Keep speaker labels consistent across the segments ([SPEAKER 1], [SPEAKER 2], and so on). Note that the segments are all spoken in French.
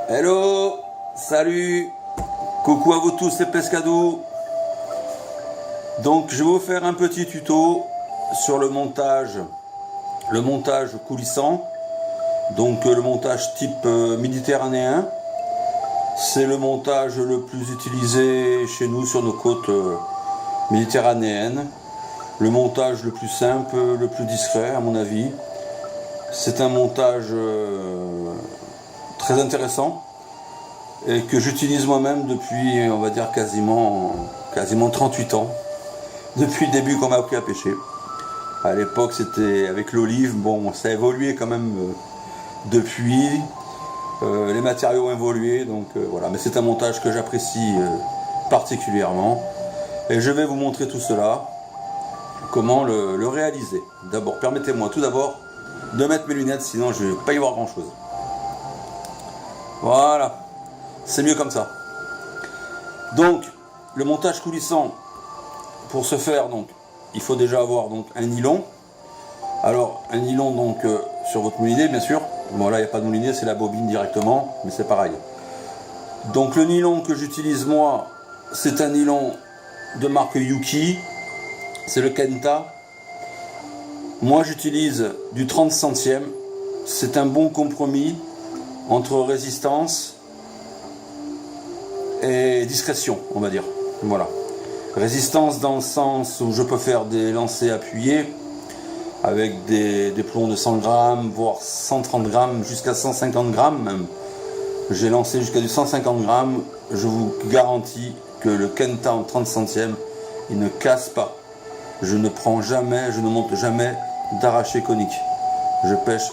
[SPEAKER 1] Hello, salut, coucou à vous tous, c'est Pescadou. Donc je vais vous faire un petit tuto sur le montage coulissant. Donc le montage type méditerranéen. C'est le montage le plus utilisé chez nous sur nos côtes méditerranéennes. Le montage le plus simple, le plus discret à mon avis. C'est un montage très intéressant et que j'utilise moi-même depuis, on va dire, quasiment 38 ans. Depuis le début qu'on m'a appris à pêcher. À l'époque c'était avec l'olive, bon ça a évolué quand même depuis. Les matériaux ont évolué, donc voilà. Mais c'est un montage que j'apprécie particulièrement. Et je vais vous montrer tout cela, comment le réaliser. D'abord, permettez-moi tout d'abord de mettre mes lunettes, sinon je ne vais pas y voir grand chose. Voilà, c'est mieux comme ça. Donc, le montage coulissant, pour ce faire, donc, il faut déjà avoir donc, un nylon. Alors, un nylon donc, sur votre moulinet, bien sûr. Bon, là, il n'y a pas de moulinet, c'est la bobine directement, mais c'est pareil. Donc, le nylon que j'utilise moi, c'est un nylon de marque Yuki. C'est le Kenta. Moi, j'utilise du 30 centièmes. C'est un bon compromis entre résistance et discrétion, on va dire. Voilà. Résistance dans le sens où je peux faire des lancers appuyés avec des plombs de 100 grammes, voire 130 grammes, jusqu'à 150 grammes même. J'ai lancé jusqu'à du 150 grammes. Je vous garantis que le Kenta en 30 centièmes, il ne casse pas. Je ne prends jamais, je ne monte jamais d'arraché conique. Je pêche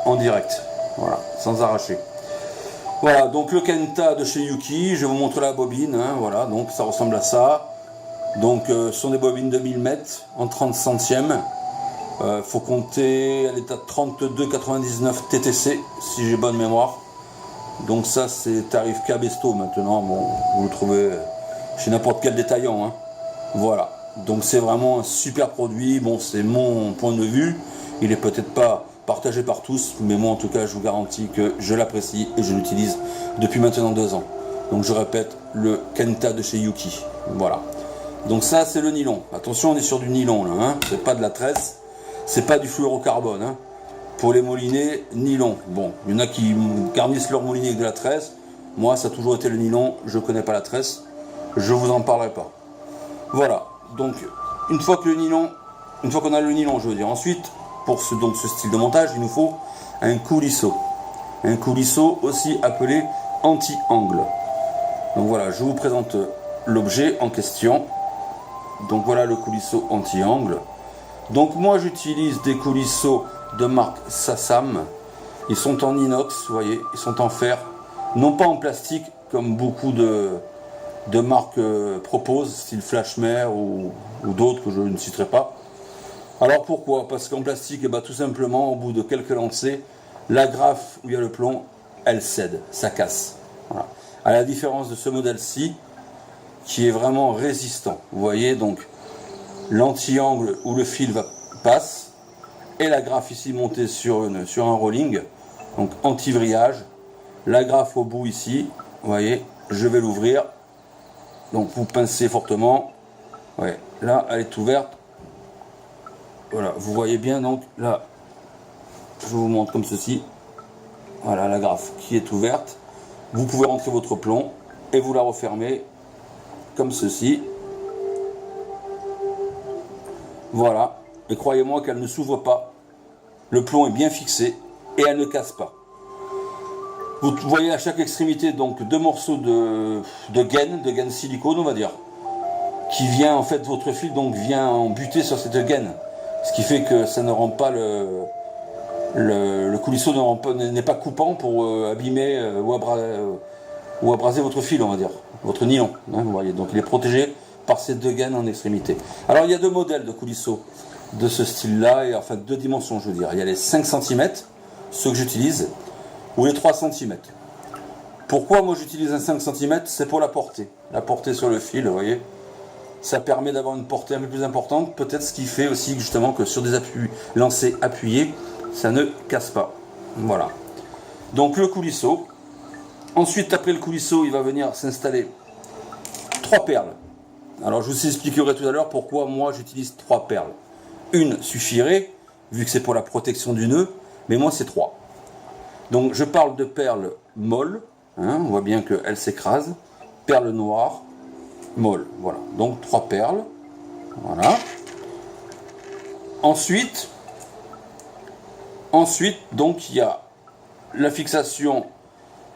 [SPEAKER 1] en direct, voilà, sans arracher. Voilà, donc le Kenta de chez Yuki, je vais vous montrer la bobine, hein, voilà, donc ça ressemble à ça. Donc ce sont des bobines de 1000 mètres en 30 centièmes. Faut compter, elle est à 32,99 TTC, si j'ai bonne mémoire. Donc ça c'est tarif Cabesto maintenant, bon, vous le trouvez chez n'importe quel détaillant, hein. Voilà. Donc c'est vraiment un super produit, bon c'est mon point de vue, il est peut-être pas partagé par tous, mais moi en tout cas je vous garantis que je l'apprécie et je l'utilise depuis maintenant 2 ans. Donc je répète, le Kenta de chez Yuki, voilà. Donc ça c'est le nylon, attention on est sur du nylon là, hein. C'est pas de la tresse, c'est pas du fluorocarbone, hein. Pour les moulinets, nylon, bon, il y en a qui garnissent leur moulinet avec de la tresse, moi ça a toujours été le nylon, je connais pas la tresse, je vous en parlerai pas. Voilà. Donc, une fois qu'on a le nylon, je veux dire, ensuite, pour ce style de montage, il nous faut un coulisseau. Un coulisseau aussi appelé anti-angle. Donc voilà, je vous présente l'objet en question. Donc voilà le coulisseau anti-angle. Donc moi j'utilise des coulisseaux de marque Sassam. Ils sont en inox, vous voyez, ils sont en fer. Non pas en plastique comme beaucoup de marques proposent, style Flashmare ou d'autres que je ne citerai pas. Alors pourquoi? Parce qu'en plastique, eh ben, tout simplement, au bout de quelques lancers, l'agrafe où il y a le plomb, elle cède, ça casse. Voilà. À la différence de ce modèle-ci, qui est vraiment résistant. Vous voyez, donc, l'anti-angle où le fil passe, et l'agrafe ici montée sur un rolling, donc anti-vrillage. L'agrafe au bout ici, vous voyez, je vais l'ouvrir. Donc vous pincez fortement, ouais, là elle est ouverte, voilà, vous voyez bien, donc là, je vous montre comme ceci, voilà l'agrafe qui est ouverte, vous pouvez rentrer votre plomb et vous la refermez comme ceci, voilà, et croyez-moi qu'elle ne s'ouvre pas, le plomb est bien fixé et elle ne casse pas. Vous voyez à chaque extrémité donc 2 morceaux de gaine silicone, on va dire, qui vient en fait, votre fil donc vient en buter sur cette gaine, ce qui fait que ça ne rend pas le coulisseau n'est pas coupant pour abîmer ou abraser votre fil, on va dire, votre nylon, hein, vous voyez, donc il est protégé par ces 2 gaines en extrémité. Alors il y a 2 modèles de coulisseaux de ce style-là, et enfin 2 dimensions, je veux dire. Il y a les 5 cm, ceux que j'utilise, ou les 3 cm. Pourquoi moi j'utilise un 5 cm? C'est pour la portée sur le fil, vous voyez. Ça permet d'avoir une portée un peu plus importante, peut-être ce qui fait aussi justement que sur des lancers appuyés, ça ne casse pas. Voilà. Donc le coulisseau, Ensuite, après le coulisseau, il va venir s'installer 3 perles. Alors, je vous expliquerai tout à l'heure pourquoi moi j'utilise 3 perles. Une suffirait, vu que c'est pour la protection du nœud, mais moi c'est 3. Donc, je parle de perles molles, hein, on voit bien qu'elles s'écrasent, perles noires, molles, voilà. Donc, 3 perles, voilà. Ensuite, donc, il y a la fixation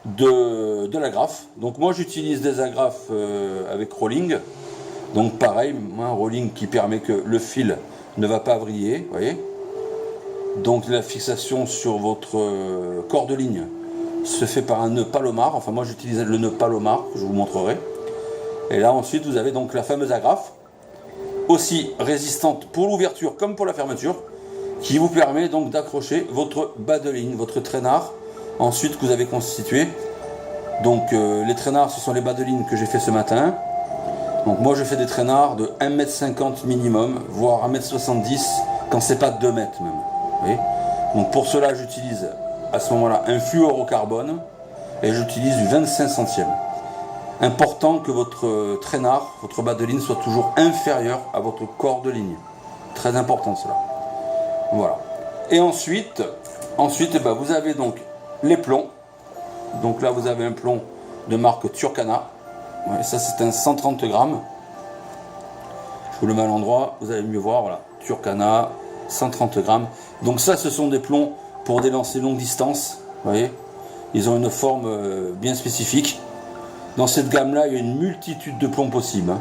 [SPEAKER 1] de l'agrafe. Donc moi j'utilise des agrafes avec rolling. Donc pareil, un rolling qui permet que le fil ne va pas vriller, vous voyez. Donc la fixation sur votre corps de ligne se fait par un nœud Palomar. Enfin moi j'utilise le nœud Palomar que je vous montrerai. Et là ensuite vous avez donc la fameuse agrafe, aussi résistante pour l'ouverture comme pour la fermeture, qui vous permet donc d'accrocher votre bas de ligne, votre traînard. Ensuite, que vous avez constitué. Donc, les traînards, ce sont les bas de ligne que j'ai fait ce matin. Donc, moi, je fais des traînards de 1,50 m minimum, voire 1,70 m, quand c'est pas 2 mètres même. Vous voyez. Donc, pour cela, j'utilise à ce moment-là un fluorocarbone et j'utilise du 25 centièmes. Important que votre traînard, votre bas de ligne, soit toujours inférieur à votre corps de ligne. Très important cela. Voilà. Et ensuite eh ben, vous avez donc les plombs. Donc là vous avez un plomb de marque Turkana. Ouais, ça c'est un 130 grammes. Je vous le mets à l'endroit, vous allez mieux voir. Voilà, Turkana, 130 grammes. Donc ça ce sont des plombs pour des lancers longue distance. Vous voyez, ils ont une forme bien spécifique. Dans cette gamme là il y a une multitude de plombs possibles. Hein.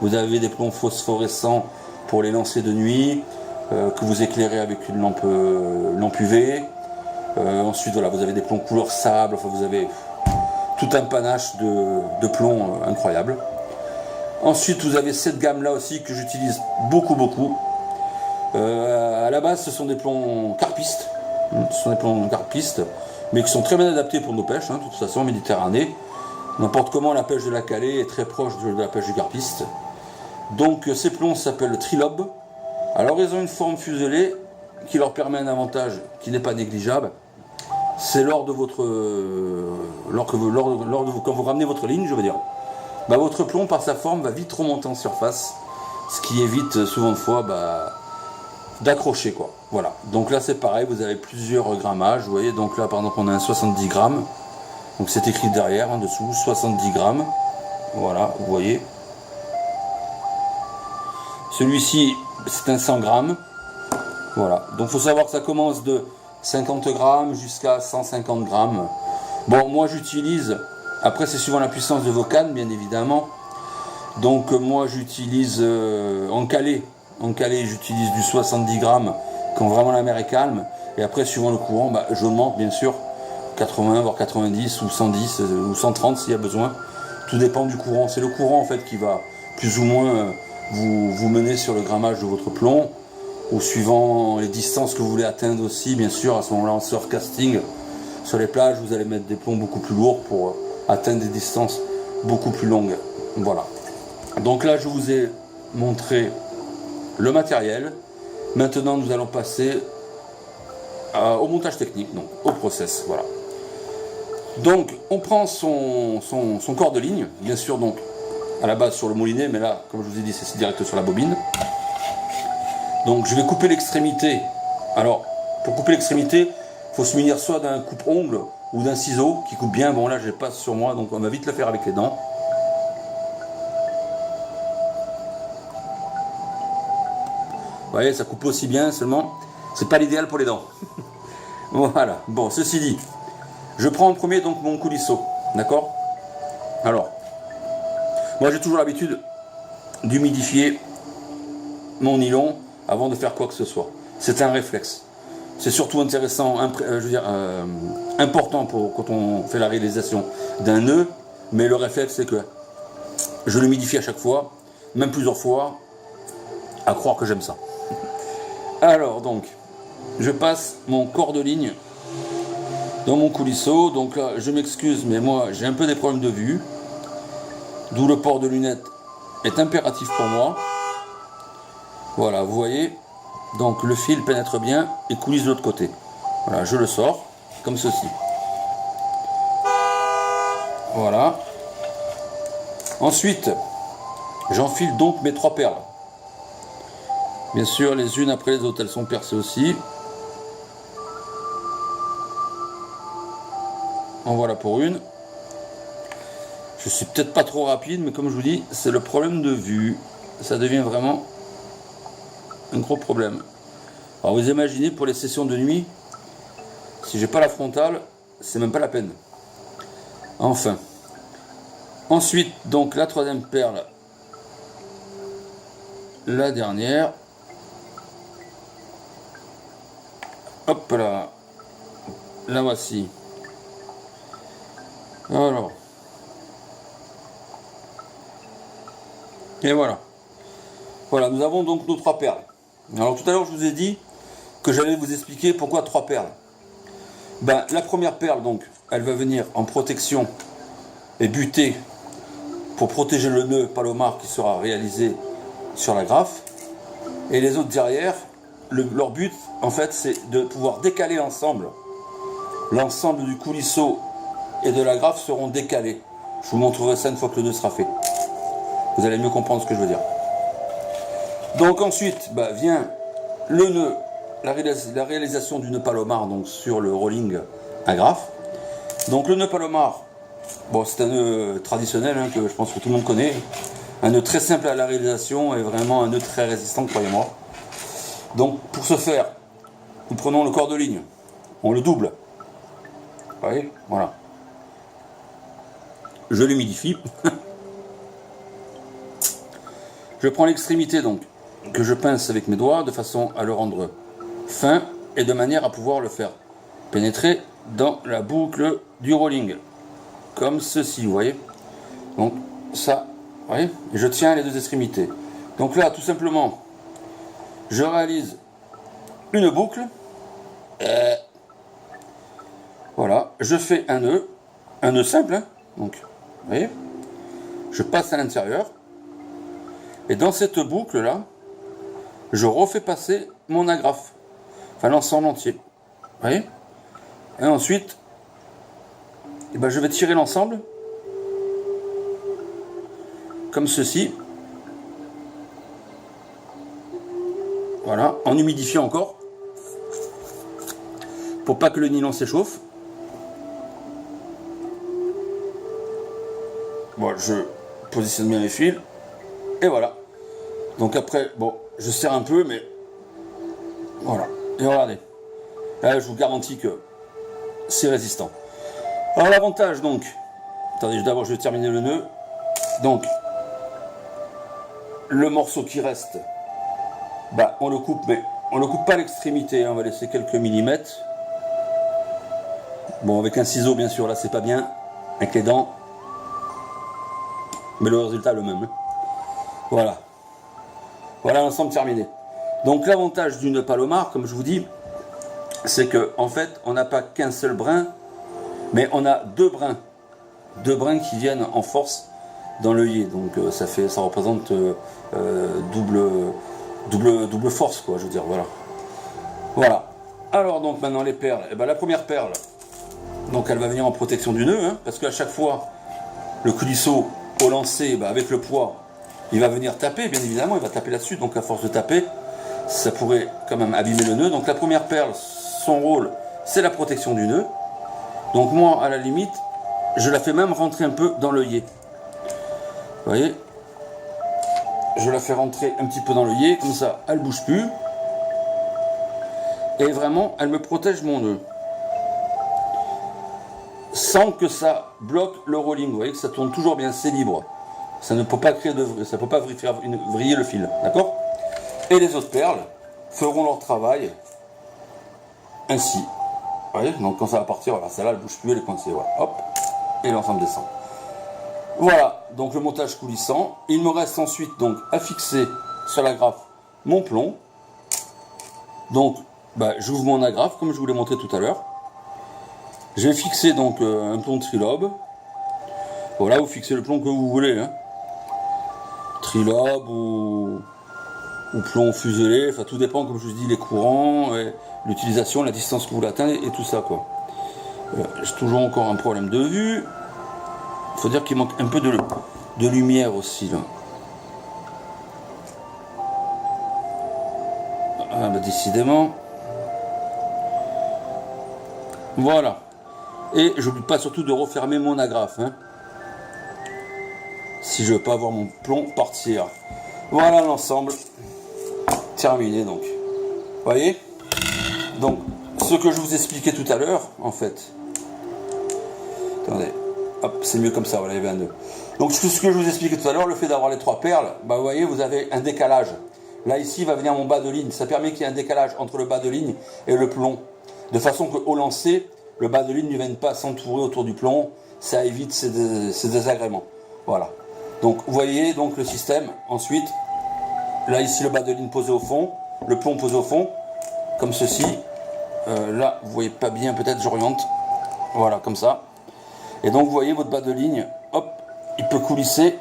[SPEAKER 1] Vous avez des plombs phosphorescents pour les lancers de nuit, que vous éclairez avec une lampe UV. Ensuite, voilà, vous avez des plombs couleur sable, enfin, vous avez tout un panache de plombs incroyable. Ensuite, vous avez cette gamme-là aussi que j'utilise beaucoup. À la base, ce sont des plombs carpistes. Ce sont des plombs carpistes, mais qui sont très bien adaptés pour nos pêches, hein, de toute façon, Méditerranée. N'importe comment, la pêche de la Calais est très proche de la pêche du carpiste. Donc, ces plombs s'appellent Trilob. Alors, ils ont une forme fuselée qui leur permet un avantage qui n'est pas négligeable. C'est lors de votre quand vous ramenez votre ligne, je veux dire, bah, votre plomb par sa forme va vite remonter en surface, ce qui évite souvent de fois d'accrocher quoi. Voilà. Donc là c'est pareil, vous avez plusieurs grammages, vous voyez. Donc là par exemple on a un 70 grammes, donc c'est écrit derrière en dessous 70 grammes. Voilà, vous voyez. Celui-ci c'est un 100 grammes. Voilà. Donc il faut savoir que ça commence de 50 grammes jusqu'à 150 grammes. Bon, moi j'utilise, après c'est suivant la puissance de vos cannes, bien évidemment. Donc moi j'utilise en calé j'utilise du 70 grammes quand vraiment la mer est calme. Et après, suivant le courant, bah, je monte bien sûr 80, voire 90 ou 110 ou 130 s'il y a besoin. Tout dépend du courant. C'est le courant en fait qui va plus ou moins vous mener sur le grammage de votre plomb. Ou suivant les distances que vous voulez atteindre aussi, bien sûr, à ce moment-là en surfcasting, sur les plages, vous allez mettre des plombs beaucoup plus lourds pour atteindre des distances beaucoup plus longues. Voilà. Donc là, je vous ai montré le matériel. Maintenant, nous allons passer au montage technique, donc au process. Voilà. Donc, on prend son corps de ligne, bien sûr, donc à la base sur le moulinet, mais là, comme je vous ai dit, c'est direct sur la bobine. Donc je vais couper l'extrémité. Alors, pour couper l'extrémité, il faut se munir soit d'un coupe-ongle ou d'un ciseau qui coupe bien. Bon là, je l'ai pas sur moi, donc on va vite le faire avec les dents. Vous voyez, ça coupe aussi bien, seulement c'est pas l'idéal pour les dents. Voilà. Bon, ceci dit, je prends en premier donc mon coulisseau. D'accord? Alors, moi j'ai toujours l'habitude d'humidifier mon nylon avant de faire quoi que ce soit. C'est un réflexe. C'est surtout intéressant, important quand on fait la réalisation d'un nœud, mais le réflexe c'est que je l'humidifie à chaque fois, même plusieurs fois, à croire que j'aime ça. Alors donc, je passe mon corps de ligne dans mon coulisseau. Donc là, je m'excuse, mais moi j'ai un peu des problèmes de vue, d'où le port de lunettes est impératif pour moi. Voilà, vous voyez, donc le fil pénètre bien et coulisse de l'autre côté. Voilà, je le sors comme ceci. Voilà. Ensuite, j'enfile donc mes 3 perles. Bien sûr, les unes après les autres, elles sont percées aussi. En voilà pour une. Je suis peut-être pas trop rapide, mais comme je vous dis, c'est le problème de vue. Ça devient vraiment un gros problème. Alors vous imaginez, pour les sessions de nuit, si j'ai pas la frontale, c'est même pas la peine. Enfin. Ensuite, donc la 3e perle, la dernière. Hop là. La voici. Alors. Et voilà. Voilà, nous avons donc nos 3 perles. Alors tout à l'heure, je vous ai dit que j'allais vous expliquer pourquoi 3 perles. Ben, la première perle, donc, elle va venir en protection et buter pour protéger le nœud palomar qui sera réalisé sur la graffe. Et les autres derrière, leur but, en fait, c'est de pouvoir décaler ensemble. L'ensemble du coulisseau et de la graffe seront décalés. Je vous montrerai ça une fois que le nœud sera fait. Vous allez mieux comprendre ce que je veux dire. Donc ensuite, bah, vient le nœud, la réalisation du nœud palomar donc, sur le rolling à graffe. Donc le nœud palomar, bon, c'est un nœud traditionnel hein, que je pense que tout le monde connaît. Un nœud très simple à la réalisation et vraiment un nœud très résistant, croyez-moi. Donc pour ce faire, nous prenons le corps de ligne, on le double. Vous voyez, voilà. Je l'humidifie. Je prends l'extrémité donc, que je pince avec mes doigts de façon à le rendre fin et de manière à pouvoir le faire pénétrer dans la boucle du rolling. Comme ceci, vous voyez. Donc ça, vous voyez, et je tiens les 2 extrémités. Donc là, tout simplement, je réalise une boucle. Voilà, je fais un nœud simple, hein, donc, vous voyez, je passe à l'intérieur. Et dans cette boucle-là, je refais passer mon agrafe. Enfin, l'ensemble entier. Vous voyez? Et ensuite, eh ben, je vais tirer l'ensemble. Comme ceci. Voilà, en humidifiant encore. Pour pas que le nylon s'échauffe. Bon, je positionne bien les fils. Et voilà. Donc après, bon, je serre un peu, mais voilà. Et regardez. Là, je vous garantis que c'est résistant. Alors l'avantage, donc, attendez, d'abord je vais terminer le nœud. Donc, le morceau qui reste, bah, on le coupe, mais on ne le coupe pas à l'extrémité. Hein, on va laisser quelques millimètres. Bon, avec un ciseau, bien sûr, là, c'est pas bien. Avec les dents. Mais le résultat est le même. Hein. Voilà. Voilà l'ensemble terminé. Donc l'avantage du nœud palomar, comme je vous dis, c'est que en fait, on n'a pas qu'un seul brin, mais on a 2 brins. 2 brins qui viennent en force dans l'œillet. Donc ça représente double force, quoi, je veux dire, voilà. Voilà. Alors donc maintenant les perles. Et ben, la première perle, donc elle va venir en protection du nœud, hein, parce qu'à chaque fois, le coulisseau au lancer, ben, avec le poids, il va venir taper, bien évidemment, il va taper là-dessus, donc à force de taper, ça pourrait quand même abîmer le nœud. Donc la première perle, son rôle, c'est la protection du nœud. Donc moi, à la limite, je la fais même rentrer un peu dans l'œillet. Vous voyez? Je la fais rentrer un petit peu dans l'œillet, comme ça, elle ne bouge plus. Et vraiment, elle me protège mon nœud. Sans que ça bloque le rolling. Vous voyez que ça tourne toujours bien, c'est libre. Ça ne peut pas créer ça ne peut pas faire vriller le fil, d'accord? Et les autres perles feront leur travail ainsi. Vous voyez? Donc quand ça va partir, voilà, celle-là elle bouge plus, elle est coincée, voilà. Hop, et l'ensemble descend. Voilà, donc le montage coulissant. Il me reste ensuite donc à fixer sur l'agrafe mon plomb. Donc, bah, j'ouvre mon agrafe comme je vous l'ai montré tout à l'heure. Je vais fixer donc un plomb trilobe. Voilà, vous fixez le plomb que vous voulez, hein. Trilobe ou plomb fuselé, enfin tout dépend, comme je vous dis, les courants, l'utilisation, la distance que vous l'atteindre et tout ça, quoi. J'ai toujours encore un problème de vue. faut dire qu'il manque un peu de lumière aussi là. Ah bah décidément. Voilà. Et je n'oublie pas surtout de refermer mon agrafe. Hein, si je veux pas voir mon plomb partir. Voilà l'ensemble. Terminé donc. Vous voyez? Donc, ce que je vous expliquais tout à l'heure, en fait. Attendez. Hop, c'est mieux comme ça, voilà, il y avait un nœud. Donc, ce que je vous expliquais tout à l'heure, le fait d'avoir les 3 perles, bah, vous voyez, vous avez un décalage. Là, ici, va venir mon bas de ligne. Ça permet qu'il y ait un décalage entre le bas de ligne et le plomb. De façon qu'au lancer, le bas de ligne ne vienne pas s'entourer autour du plomb. Ça évite ces désagréments. Voilà. Donc, vous voyez donc le système. Ensuite, là, ici, le bas de ligne posé au fond. Le plomb posé au fond. Comme ceci. Là, vous voyez pas bien, peut-être, j'oriente. Voilà, comme ça. Et donc, vous voyez votre bas de ligne. Hop, il peut coulisser.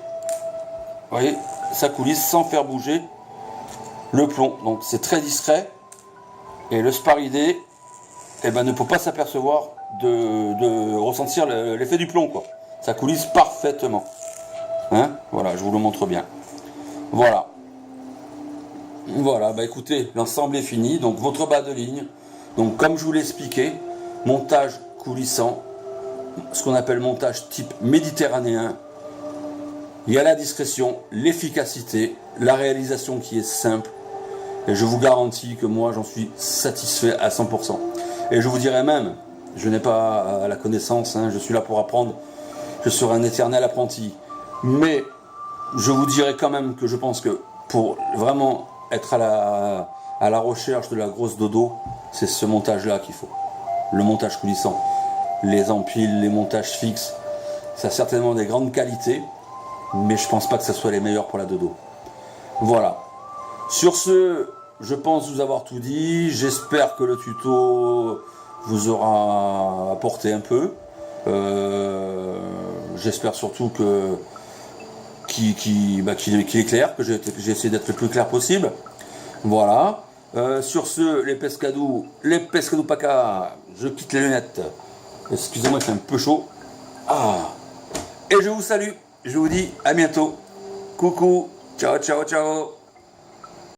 [SPEAKER 1] Vous voyez, ça coulisse sans faire bouger le plomb. Donc, c'est très discret. Et le sparidé, eh ben, ne peut pas s'apercevoir de ressentir l'effet du plomb, quoi. Ça coulisse parfaitement. Hein, voilà, je vous le montre bien. Voilà. Voilà, bah écoutez, l'ensemble est fini. Donc votre bas de ligne. Donc comme je vous l'ai expliqué, montage coulissant, ce qu'on appelle montage type méditerranéen. Il y a la discrétion, l'efficacité, la réalisation qui est simple. Et je vous garantis que moi j'en suis satisfait à 100%. Et je vous dirais même, je n'ai pas la connaissance, hein, je suis là pour apprendre, je serai un éternel apprenti. Mais je vous dirais quand même que je pense que pour vraiment être à la recherche de la grosse dodo, c'est ce montage-là qu'il faut. Le montage coulissant. Les empiles, les montages fixes, ça a certainement des grandes qualités, mais je pense pas que ce soit les meilleurs pour la dodo. Voilà. Sur ce, je pense vous avoir tout dit. J'espère que le tuto vous aura apporté un peu. J'espère surtout qu'il est clair, que j'ai essayé d'être le plus clair possible. Voilà. Sur ce, les pescadous paca, je quitte les lunettes. Excusez-moi, il fait un peu chaud. Ah. Et je vous salue. Je vous dis à bientôt. Coucou. Ciao, ciao, ciao.